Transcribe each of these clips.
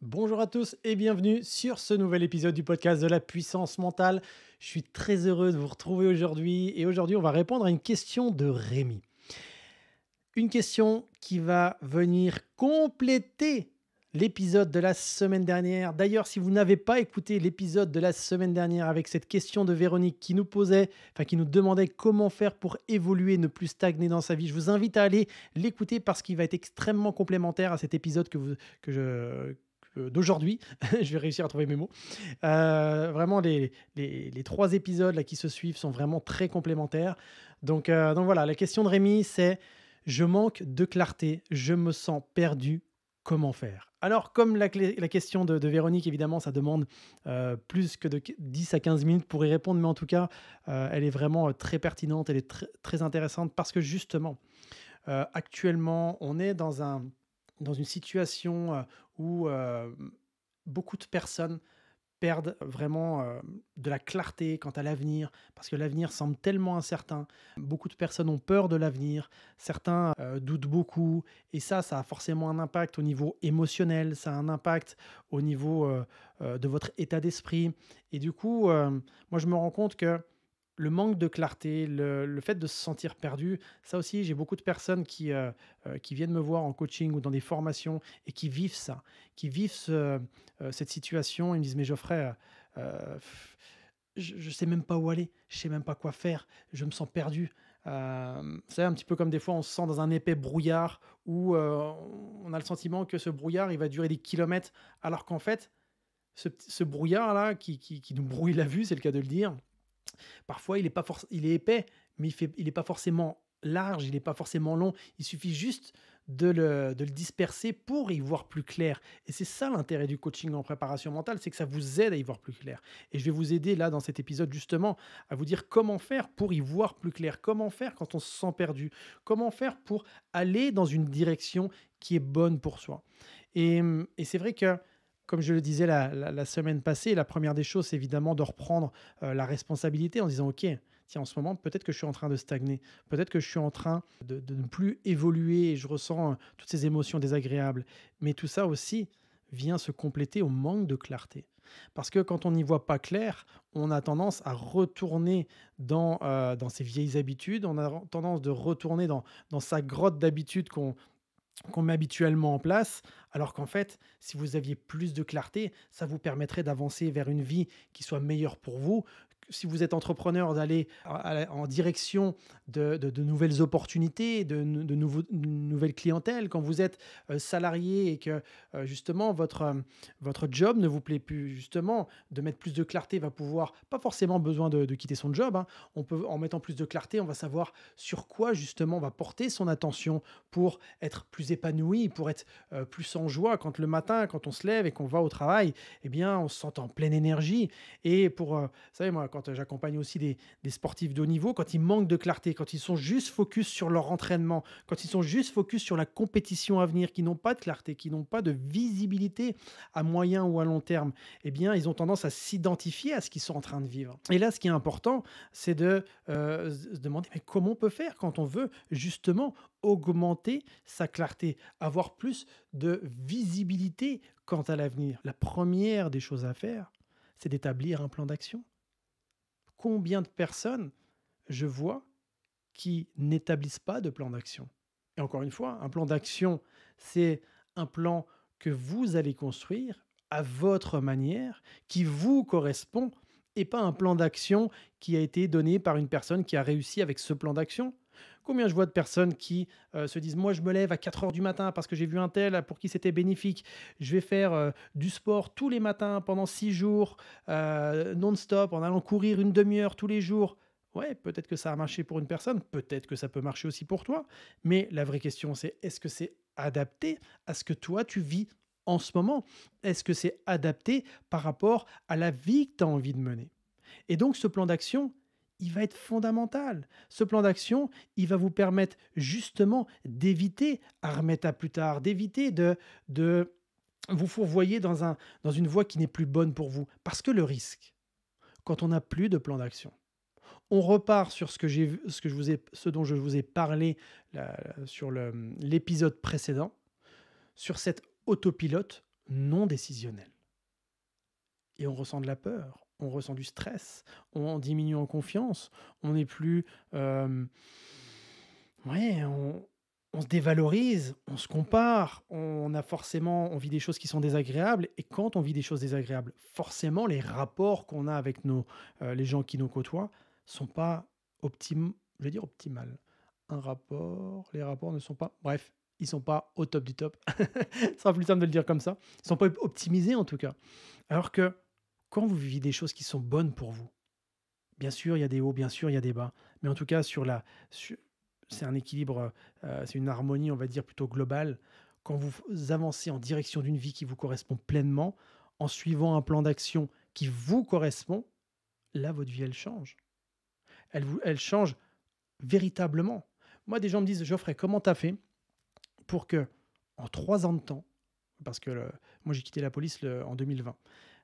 Bonjour à tous et bienvenue sur ce nouvel épisode du podcast de la puissance mentale. Je suis très heureux de vous retrouver aujourd'hui et aujourd'hui on va répondre à une question de Rémi. Une question qui va venir compléter l'épisode de la semaine dernière. D'ailleurs, si vous n'avez pas écouté l'épisode de la semaine dernière avec cette question de Véronique qui nous demandait comment faire pour évoluer, ne plus stagner dans sa vie, je vous invite à aller l'écouter parce qu'il va être extrêmement complémentaire à cet épisode d'aujourd'hui. Je vais réussir à trouver mes mots. Vraiment, les trois épisodes là, qui se suivent sont vraiment très complémentaires. Donc voilà, la question de Rémi, c'est: je manque de clarté, je me sens perdu, comment faire? Alors, comme la question de Véronique, évidemment, ça demande plus que de 10 à 15 minutes pour y répondre, mais en tout cas, elle est vraiment très pertinente, elle est très intéressante parce que justement, actuellement, on est dans une situation où beaucoup de personnes perdent vraiment de la clarté quant à l'avenir, parce que l'avenir semble tellement incertain. Beaucoup de personnes ont peur de l'avenir, certains doutent beaucoup, et ça a forcément un impact au niveau émotionnel, ça a un impact au niveau de votre état d'esprit. Et du coup, moi je me rends compte que le manque de clarté, le fait de se sentir perdu, ça aussi, j'ai beaucoup de personnes qui viennent me voir en coaching ou dans des formations et qui vivent ça, qui vivent cette situation. Ils me disent: «Mais Geoffrey, heu, je sais même pas où aller, je sais même pas quoi faire, je me sens perdu». C'est un petit peu comme des fois on se sent dans un épais brouillard où, on a le sentiment que ce brouillard, il va durer des kilomètres alors qu'en fait, ce brouillard-là qui nous brouille la vue, c'est le cas de le dire. Parfois, il est épais, mais il est pas forcément large, il est pas forcément long. Il suffit juste de le disperser pour y voir plus clair. Et c'est ça l'intérêt du coaching en préparation mentale, c'est que ça vous aide à y voir plus clair. Et je vais vous aider là dans cet épisode justement à vous dire comment faire pour y voir plus clair, comment faire quand on se sent perdu, comment faire pour aller dans une direction qui est bonne pour soi. Et c'est vrai que, comme je le disais la semaine passée, la première des choses, c'est évidemment de reprendre la responsabilité en disant: «OK, tiens, en ce moment, peut-être que je suis en train de stagner. Peut-être que je suis en train de ne plus évoluer et je ressens, toutes ces émotions désagréables». Mais tout ça aussi vient se compléter au manque de clarté. Parce que quand on n'y voit pas clair, on a tendance à retourner dans ses vieilles habitudes, on a tendance de retourner dans sa grotte d'habitudes qu'on met habituellement en place, alors qu'en fait, si vous aviez plus de clarté, ça vous permettrait d'avancer vers une vie qui soit meilleure pour vous. Si vous êtes entrepreneur, d'aller en direction de nouvelles opportunités, de nouvelles clientèles. Quand vous êtes salarié et que justement votre job ne vous plaît plus, justement, de mettre plus de clarté va pouvoir, pas forcément besoin de quitter son job, hein. On peut, en mettant plus de clarté, on va savoir sur quoi justement on va porter son attention pour être plus épanoui, pour être plus en joie quand le matin, quand on se lève et qu'on va au travail, eh bien, on se sent en pleine énergie. Et vous savez, moi, quand j'accompagne aussi des sportifs de haut niveau, quand ils manquent de clarté, quand ils sont juste focus sur leur entraînement, quand ils sont juste focus sur la compétition à venir, qui n'ont pas de clarté, qui n'ont pas de visibilité à moyen ou à long terme, eh bien, ils ont tendance à s'identifier à ce qu'ils sont en train de vivre. Et là, ce qui est important, c'est de se demander: mais comment on peut faire quand on veut justement augmenter sa clarté, avoir plus de visibilité quant à l'avenir? La première des choses à faire, c'est d'établir un plan d'action. Combien de personnes je vois qui n'établissent pas de plan d'action? Et encore une fois, un plan d'action, c'est un plan que vous allez construire à votre manière, qui vous correspond, et pas un plan d'action qui a été donné par une personne qui a réussi avec ce plan d'action. Combien je vois de personnes qui se disent: «Moi, je me lève à 4 heures du matin parce que j'ai vu un tel pour qui c'était bénéfique. Je vais faire du sport tous les matins pendant 6 jours, non-stop, en allant courir une demi-heure tous les jours». Ouais, peut-être que ça a marché pour une personne, peut-être que ça peut marcher aussi pour toi, mais la vraie question, c'est: est-ce que c'est adapté à ce que toi tu vis en ce moment? Est-ce que c'est adapté par rapport à la vie que tu as envie de mener? Et donc ce plan d'action, il va être fondamental. Ce plan d'action, il va vous permettre justement d'éviter à remettre à plus tard, d'éviter de vous fourvoyer dans une voie qui n'est plus bonne pour vous. Parce que le risque, quand on n'a plus de plan d'action, on repart sur ce dont je vous ai parlé sur l'épisode précédent, sur cet autopilote. non décisionnel. Et on ressent de la peur, on ressent du stress, on diminue en confiance, on n'est plus... ouais, on se dévalorise, on se compare, on vit des choses qui sont désagréables. Et quand on vit des choses désagréables, forcément, les rapports qu'on a avec les gens qui nous côtoient sont pas je vais dire optimal. Les rapports ne sont pas, bref, ils sont pas au top du top. Ce sera plus simple de le dire comme ça. Ils sont pas optimisés en tout cas. Alors que quand vous vivez des choses qui sont bonnes pour vous, bien sûr, il y a des hauts, bien sûr, il y a des bas, mais en tout cas, su c'est un équilibre, c'est une harmonie, on va dire, plutôt globale. Quand vous avancez en direction d'une vie qui vous correspond pleinement, en suivant un plan d'action qui vous correspond, là, votre vie, elle change. Elle change véritablement. Moi, des gens me disent: «Geoffrey, comment tu as fait pour que, en 3 ans de temps», parce que moi, j'ai quitté la police en 2020.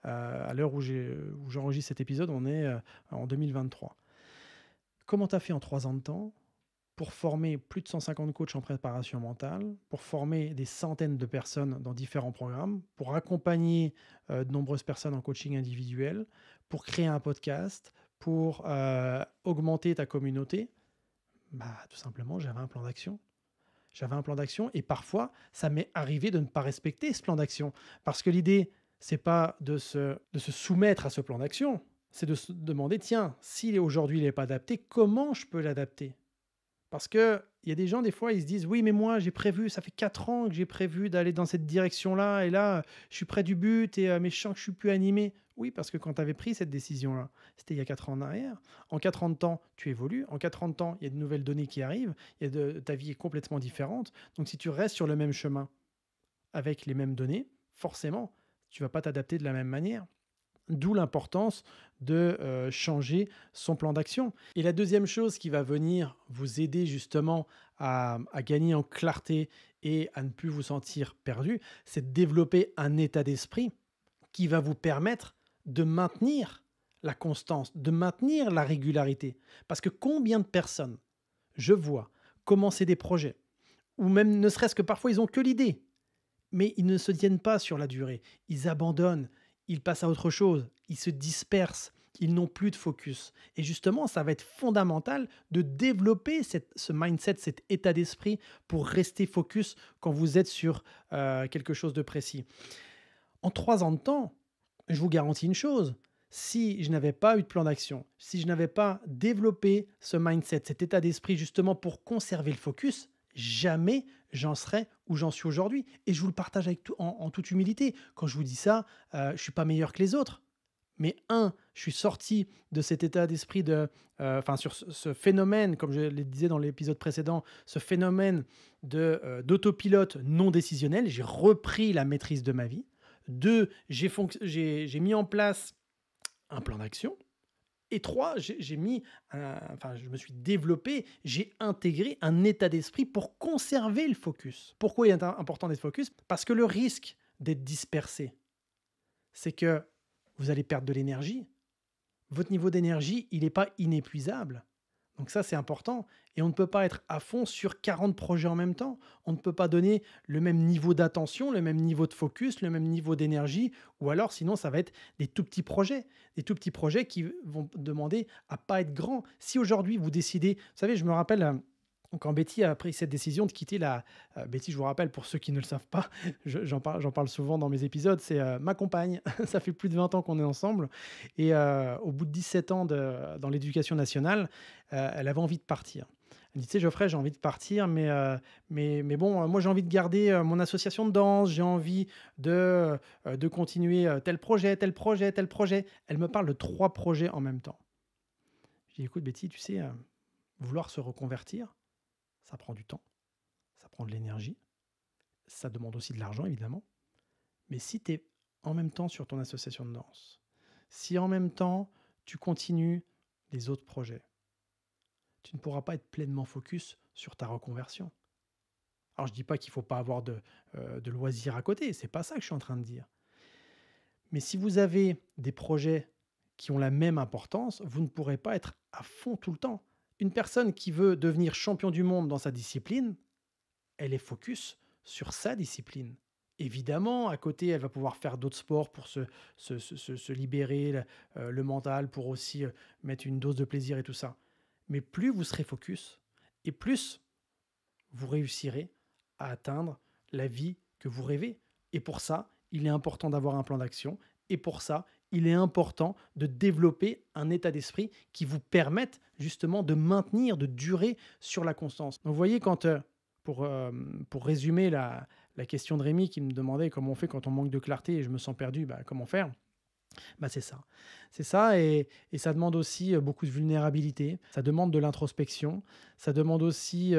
À l'heure où j'enregistre cet épisode, on est en 2023. Comment tu as fait en 3 ans de temps pour former plus de 150 coachs en préparation mentale, pour former des centaines de personnes dans différents programmes, pour accompagner de nombreuses personnes en coaching individuel, pour créer un podcast, pour augmenter ta communauté? Bah, tout simplement, j'avais un plan d'action. J'avais un plan d'action et parfois, ça m'est arrivé de ne pas respecter ce plan d'action. Parce que l'idée, c'est pas de se soumettre à ce plan d'action, c'est de se demander, tiens, si aujourd'hui il n'est pas adapté, comment je peux l'adapter? Parce qu'il y a des gens, des fois, ils se disent: «Oui, mais moi, j'ai prévu, ça fait 4 ans que j'ai prévu d'aller dans cette direction-là et là, je suis près du but mais je sens que je suis plus animé». Oui, parce que quand tu avais pris cette décision-là, c'était il y a 4 ans en arrière. En 4 ans de temps, tu évolues. En 4 ans de temps, il y a de nouvelles données qui arrivent. Ta vie est complètement différente. Donc si tu restes sur le même chemin avec les mêmes données, forcément, tu vas pas t'adapter de la même manière. D'où l'importance de changer son plan d'action. Et la deuxième chose qui va venir vous aider justement à gagner en clarté et à ne plus vous sentir perdu, c'est de développer un état d'esprit qui va vous permettre de maintenir la constance, de maintenir la régularité. Parce que combien de personnes je vois commencer des projets, ou même ne serait-ce que parfois ils ont que l'idée, mais ils ne se tiennent pas sur la durée. Ils abandonnent, ils passent à autre chose, ils se dispersent, ils n'ont plus de focus. Et justement, ça va être fondamental de développer ce mindset, cet état d'esprit pour rester focus quand vous êtes sur quelque chose de précis. En 3 ans de temps, je vous garantis une chose, si je n'avais pas eu de plan d'action, si je n'avais pas développé ce mindset, cet état d'esprit justement pour conserver le focus, jamais j'en serais où j'en suis aujourd'hui. Et je vous le partage en toute humilité. Quand je vous dis ça, je ne suis pas meilleur que les autres. Mais je suis sorti de cet état d'esprit sur ce phénomène, comme je le disais dans l'épisode précédent, ce phénomène d'autopilote non décisionnel. J'ai repris la maîtrise de ma vie. 2, j'ai mis en place un plan d'action. Et 3, je me suis développé, j'ai intégré un état d'esprit pour conserver le focus. Pourquoi il est important d'être focus? Parce que le risque d'être dispersé, c'est que vous allez perdre de l'énergie. Votre niveau d'énergie, il n'est pas inépuisable. Donc ça, c'est important. Et on ne peut pas être à fond sur 40 projets en même temps. On ne peut pas donner le même niveau d'attention, le même niveau de focus, le même niveau d'énergie. Ou alors, sinon, ça va être des tout petits projets. Des tout petits projets qui vont demander à pas être grands. Si aujourd'hui, vous décidez... Vous savez, je me rappelle... Quand Betty a pris cette décision de quitter Betty, je vous rappelle, pour ceux qui ne le savent pas, j'en parle souvent dans mes épisodes, c'est ma compagne. Ça fait plus de 20 ans qu'on est ensemble. Et au bout de 17 ans dans l'éducation nationale, elle avait envie de partir. Elle dit, tu sais, Geoffrey, j'ai envie de partir, mais bon, moi j'ai envie de garder mon association de danse, j'ai envie de continuer tel projet, tel projet, tel projet. Elle me parle de 3 projets en même temps. Je dis, écoute Betty, tu sais, vouloir se reconvertir, ça prend du temps, ça prend de l'énergie, ça demande aussi de l'argent évidemment. Mais si tu es en même temps sur ton association de danse, si en même temps tu continues les autres projets, tu ne pourras pas être pleinement focus sur ta reconversion. Alors je ne dis pas qu'il ne faut pas avoir de loisirs à côté, c'est pas ça que je suis en train de dire. Mais si vous avez des projets qui ont la même importance, vous ne pourrez pas être à fond tout le temps. Une personne qui veut devenir champion du monde dans sa discipline, elle est focus sur sa discipline. Évidemment, à côté, elle va pouvoir faire d'autres sports pour se libérer le mental, pour aussi mettre une dose de plaisir et tout ça. Mais plus vous serez focus et plus vous réussirez à atteindre la vie que vous rêvez. Et pour ça, il est important d'avoir un plan d'action. Et pour ça, il est important de développer un état d'esprit qui vous permette justement de maintenir, de durer sur la constance. Donc, vous voyez, pour, euh, pour résumer la question de Rémi qui me demandait comment on fait quand on manque de clarté et je me sens perdu, bah, comment faire? Bah, c'est ça. C'est ça et ça demande aussi, beaucoup de vulnérabilité, ça demande de l'introspection, ça demande aussi,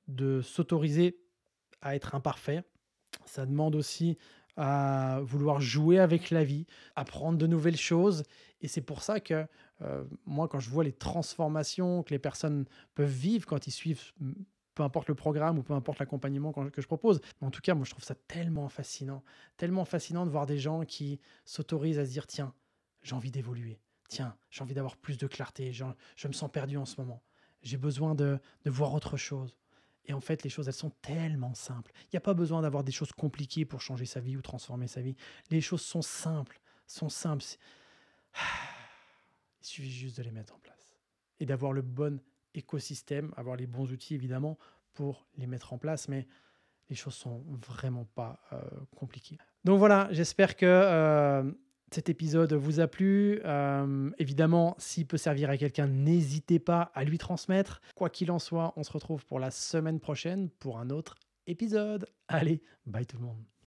de s'autoriser à être imparfait, ça demande aussi à vouloir jouer avec la vie, apprendre de nouvelles choses et c'est pour ça que, moi, quand je vois les transformations que les personnes peuvent vivre quand ils suivent, peu importe le programme ou peu importe l'accompagnement que je propose. Mais en tout cas, moi, je trouve ça tellement fascinant de voir des gens qui s'autorisent à se dire: «Tiens, j'ai envie d'évoluer. Tiens, j'ai envie d'avoir plus de clarté. Je me sens perdu en ce moment. J'ai besoin de voir autre chose». Et en fait, les choses, elles sont tellement simples. Il y a pas besoin d'avoir des choses compliquées pour changer sa vie ou transformer sa vie. Les choses sont simples, sont simples. Il suffit juste de les mettre en place et d'avoir le bon écosystème, avoir les bons outils évidemment pour les mettre en place, mais les choses sont vraiment pas compliquées. Donc voilà, j'espère que cet épisode vous a plu. Évidemment, s'il peut servir à quelqu'un, n'hésitez pas à lui transmettre. Quoi qu'il en soit, on se retrouve pour la semaine prochaine pour un autre épisode. Allez, bye tout le monde.